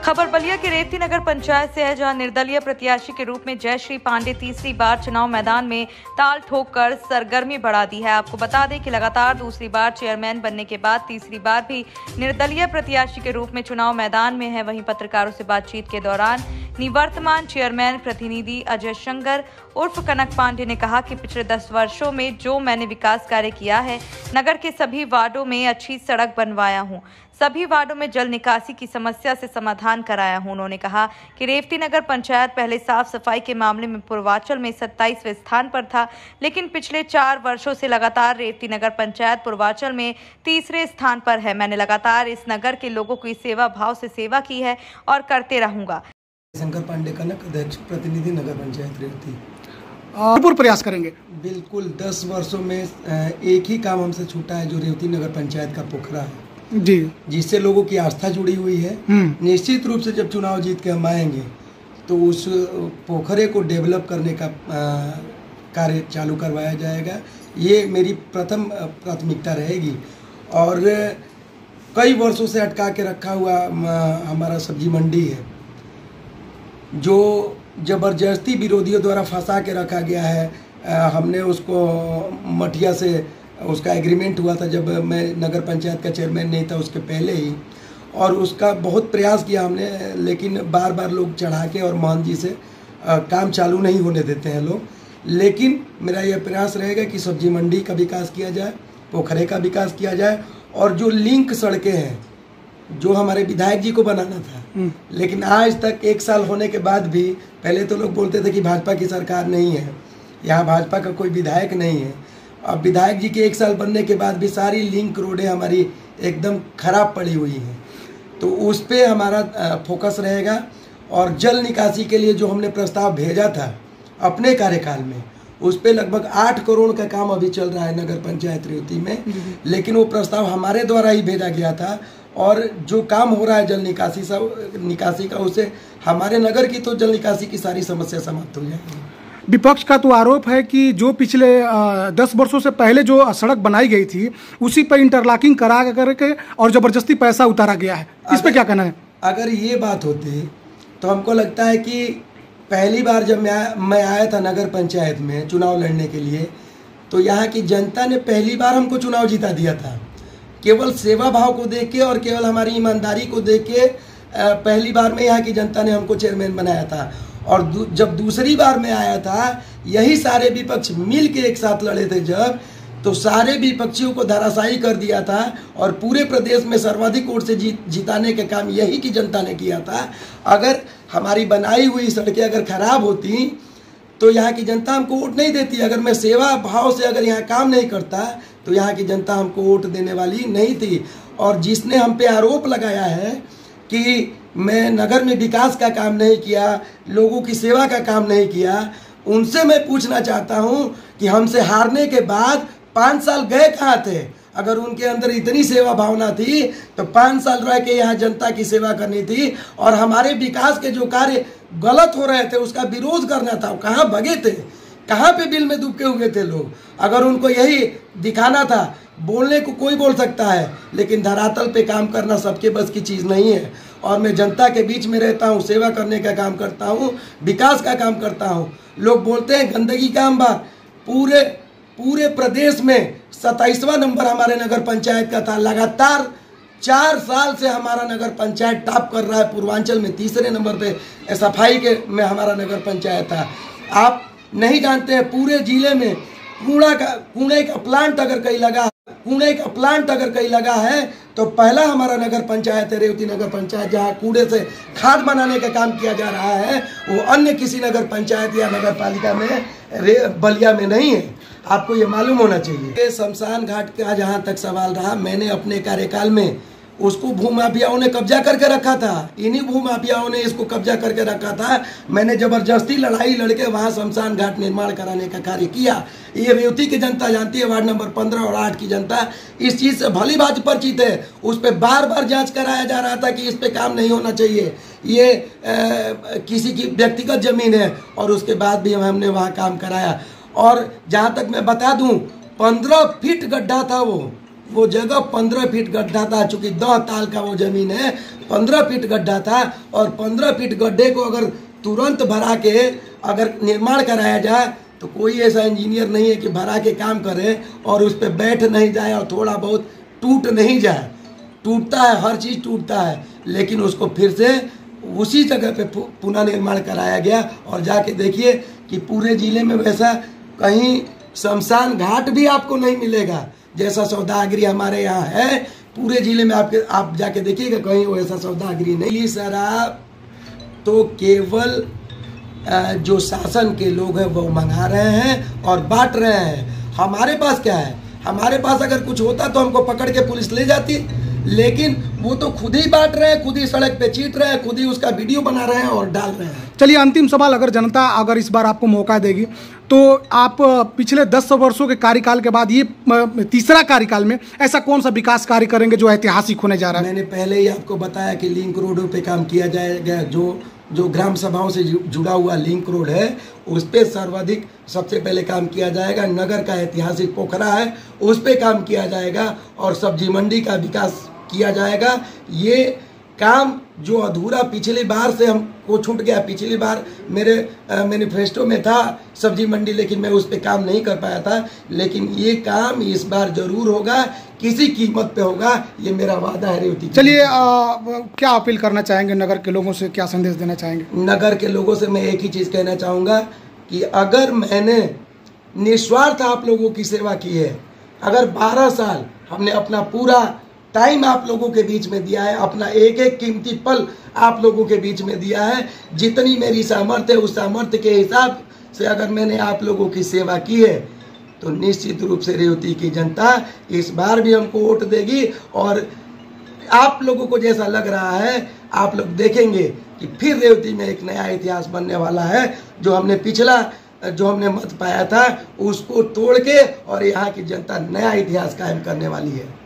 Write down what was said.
खबर बलिया के रेवती नगर पंचायत से है, जहां निर्दलीय प्रत्याशी के रूप में जयश्री पांडे तीसरी बार चुनाव मैदान में ताल ठोक कर सरगर्मी बढ़ा दी है। आपको बता दें कि लगातार दूसरी बार चेयरमैन बनने के बाद तीसरी बार भी निर्दलीय प्रत्याशी के रूप में चुनाव मैदान में है। वहीं पत्रकारों से बातचीत के दौरान निवर्तमान चेयरमैन प्रतिनिधि अजय शंकर उर्फ कनक पांडे ने कहा कि पिछले 10 वर्षों में जो मैंने विकास कार्य किया है, नगर के सभी वार्डों में अच्छी सड़क बनवाया हूं, सभी वार्डों में जल निकासी की समस्या से समाधान कराया हूं। उन्होंने कहा कि रेवती नगर पंचायत पहले साफ सफाई के मामले में पूर्वांचल में 27वें स्थान पर था, लेकिन पिछले 4 वर्षों से लगातार रेवती नगर पंचायत पूर्वांचल में तीसरे स्थान पर है। मैंने लगातार इस नगर के लोगों की सेवा भाव से सेवा की है और करते रहूंगा। शंकर पांडे कनक, अध्यक्ष प्रतिनिधि नगर पंचायत रेवती। भरपूर प्रयास करेंगे। बिल्कुल 10 वर्षों में एक ही काम हमसे छूटा है, जो रेवती नगर पंचायत का पोखरा है जी, जिससे लोगों की आस्था जुड़ी हुई है। निश्चित रूप से जब चुनाव जीत के हम आएंगे तो उस पोखरे को डेवलप करने का कार्य चालू करवाया जाएगा। ये मेरी प्रथम प्राथमिकता रहेगी। और कई वर्षों से अटका के रखा हुआ हमारा सब्जी मंडी है, जो जबरदस्ती विरोधियों द्वारा फंसा के रखा गया है। हमने उसको मठिया से उसका एग्रीमेंट हुआ था जब मैं नगर पंचायत का चेयरमैन नहीं था, उसके पहले ही, और उसका बहुत प्रयास किया हमने, लेकिन बार बार लोग चढ़ा के और मोहन जी से काम चालू नहीं होने देते हैं लोग। लेकिन मेरा यह प्रयास रहेगा कि सब्जी मंडी का विकास किया जाए, पोखरे का विकास किया जाए, और जो लिंक सड़कें हैं जो हमारे विधायक जी को बनाना था, लेकिन आज तक 1 साल होने के बाद भी, पहले तो लोग बोलते थे कि भाजपा की सरकार नहीं है, यहाँ भाजपा का कोई विधायक नहीं है। अब विधायक जी के 1 साल बनने के बाद भी सारी लिंक रोडें हमारी एकदम खराब पड़ी हुई हैं, तो उस पर हमारा फोकस रहेगा। और जल निकासी के लिए जो हमने प्रस्ताव भेजा था अपने कार्यकाल में, उस पर लगभग 8 करोड़ का काम अभी चल रहा है नगर पंचायत रेवती में, लेकिन वो प्रस्ताव हमारे द्वारा ही भेजा गया था। और जो काम हो रहा है जल निकासी का, उससे हमारे नगर की तो जल निकासी की सारी समस्या समाप्त हो जाएगी। विपक्ष का तो आरोप है कि जो पिछले 10 वर्षों से पहले जो सड़क बनाई गई थी उसी पर इंटरलॉकिंग करा करके और जबरदस्ती पैसा उतारा गया है। इस पे क्या कहना है? अगर ये बात होती तो हमको लगता है कि पहली बार जब मैं आया था नगर पंचायत में चुनाव लड़ने के लिए, तो यहाँ की जनता ने पहली बार हमको चुनाव जिता दिया था, केवल सेवा भाव को देख के और केवल हमारी ईमानदारी को देख के। पहली बार में यहाँ की जनता ने हमको चेयरमैन बनाया था। और जब दूसरी बार में आया था, यही सारे विपक्ष मिल के एक साथ लड़े थे जब, तो सारे विपक्षियों को धराशायी कर दिया था और पूरे प्रदेश में सर्वाधिक वोट से जिताने का काम यही की जनता ने किया था। अगर हमारी बनाई हुई सड़कें अगर खराब होती तो यहाँ की जनता हमको वोट नहीं देती। अगर मैं सेवा भाव से अगर यहाँ काम नहीं करता तो यहाँ की जनता हमको वोट देने वाली नहीं थी। और जिसने हम पे आरोप लगाया है कि मैं नगर में विकास का काम नहीं किया, लोगों की सेवा का काम नहीं किया, उनसे मैं पूछना चाहता हूं कि हमसे हारने के बाद 5 साल गए कहाँ थे? अगर उनके अंदर इतनी सेवा भावना थी तो 5 साल रह के यहाँ जनता की सेवा करनी थी, और हमारे विकास के जो कार्य गलत हो रहे थे उसका विरोध करना था। कहाँ भगे थे? कहाँ पे बिल में दुबके हुए थे लोग? अगर उनको यही दिखाना था, बोलने को कोई बोल सकता है, लेकिन धरातल पे काम करना सबके बस की चीज़ नहीं है। और मैं जनता के बीच में रहता हूँ, सेवा करने का काम करता हूँ, विकास का काम करता हूँ। लोग बोलते हैं गंदगी का अंबार, पूरे प्रदेश में 27वां नंबर हमारे नगर पंचायत का था। लगातार 4 साल से हमारा नगर पंचायत टॉप कर रहा है। पूर्वांचल में तीसरे नंबर पे सफाई के में हमारा नगर पंचायत था। आप नहीं जानते हैं, पूरे जिले में कूड़े का प्लांट अगर कहीं लगा है तो पहला हमारा नगर पंचायत है रेवती नगर पंचायत, जहाँ कूड़े से खाद बनाने का काम किया जा रहा है। वो अन्य किसी नगर पंचायत या नगर पालिका में बलिया में नहीं है। आपको ये मालूम होना चाहिए। शमशान घाट का जहाँ तक सवाल रहा, मैंने अपने कार्यकाल में उसको भूमाफियाओं ने कब्जा करके रखा था। इन्हीं भूमाफियाओं ने इसको कब्जा करके रखा था। मैंने जबरदस्ती लड़ाई लड़के वहाँ शमशान घाट निर्माण कराने का कार्य किया। ये रेवती की जनता जानती है, वार्ड नंबर 15 और 8 की जनता इस चीज़ से भली भांति परिचित है। उस पर बार बार जांच कराया जा रहा था कि इस पे काम नहीं होना चाहिए, ये किसी की व्यक्तिगत जमीन है, और उसके बाद भी हमने वहाँ काम कराया। और जहाँ तक मैं बता दूँ, 15 फीट गड्ढा था वो, वो जगह 15 फीट गड्ढा था, चूंकि 10 ताल का वो जमीन है, 15 फीट गड्ढा था। और 15 फीट गड्ढे को अगर तुरंत भरा के अगर निर्माण कराया जाए तो कोई ऐसा इंजीनियर नहीं है कि भरा के काम करे और उस पर बैठ नहीं जाए और थोड़ा बहुत टूट नहीं जाए। टूटता है, हर चीज़ टूटता है, लेकिन उसको फिर से उसी जगह पे पुनः निर्माण कराया गया। और जाके देखिए कि पूरे जिले में वैसा कहीं शमशान घाट भी आपको नहीं मिलेगा जैसा सौदागरी हमारे यहाँ है। पूरे जिले में आप जाके देखिएगा कहीं वैसा सौदागरी नहीं। ये शराब तो केवल जो शासन के लोग हैं वो मंगा रहे हैं और बांट रहे हैं। हमारे पास क्या है? हमारे पास अगर कुछ होता तो हमको पकड़ के पुलिस ले जाती, लेकिन वो तो खुद ही बांट रहे हैं, खुद ही सड़क पे चीट रहे हैं, खुद ही उसका वीडियो बना रहे हैं और डाल रहे हैं। चलिए, अंतिम सवाल, अगर जनता अगर इस बार आपको मौका देगी तो आप पिछले 10 वर्षों के कार्यकाल के बाद ये तीसरा कार्यकाल में ऐसा कौन सा विकास कार्य करेंगे जो ऐतिहासिक होने जा रहा है? मैंने पहले ही आपको बताया कि लिंक रोडों पे काम किया जाएगा। जो ग्राम सभाओं से जुड़ा हुआ लिंक रोड है उस पर सर्वाधिक सबसे पहले काम किया जाएगा। नगर का ऐतिहासिक पोखरा है उस पर काम किया जाएगा और सब्जी मंडी का विकास किया जाएगा। ये काम जो अधूरा पिछली बार से हमको छूट गया, पिछली बार मेरे मैनिफेस्टो में था सब्जी मंडी, लेकिन मैं उस पर काम नहीं कर पाया था, लेकिन ये काम इस बार जरूर होगा, किसी कीमत पे होगा, ये मेरा वादा है रेवती। चलिए, क्या अपील करना चाहेंगे नगर के लोगों से, क्या संदेश देना चाहेंगे? नगर के लोगों से मैं एक ही चीज़ कहना चाहूँगा कि अगर मैंने निस्वार्थ आप लोगों की सेवा की है, अगर 12 साल हमने अपना पूरा टाइम आप लोगों के बीच में दिया है, अपना एक एक कीमती पल आप लोगों के बीच में दिया है, जितनी मेरी सामर्थ्य है उस सामर्थ्य के हिसाब से अगर मैंने आप लोगों की सेवा की है तो निश्चित रूप से रेवती की जनता इस बार भी हमको वोट देगी। और आप लोगों को जैसा लग रहा है, आप लोग देखेंगे कि फिर रेवती में एक नया इतिहास बनने वाला है। जो हमने पिछला जो हमने मत पाया था उसको तोड़ के और यहाँ की जनता नया इतिहास कायम करने वाली है।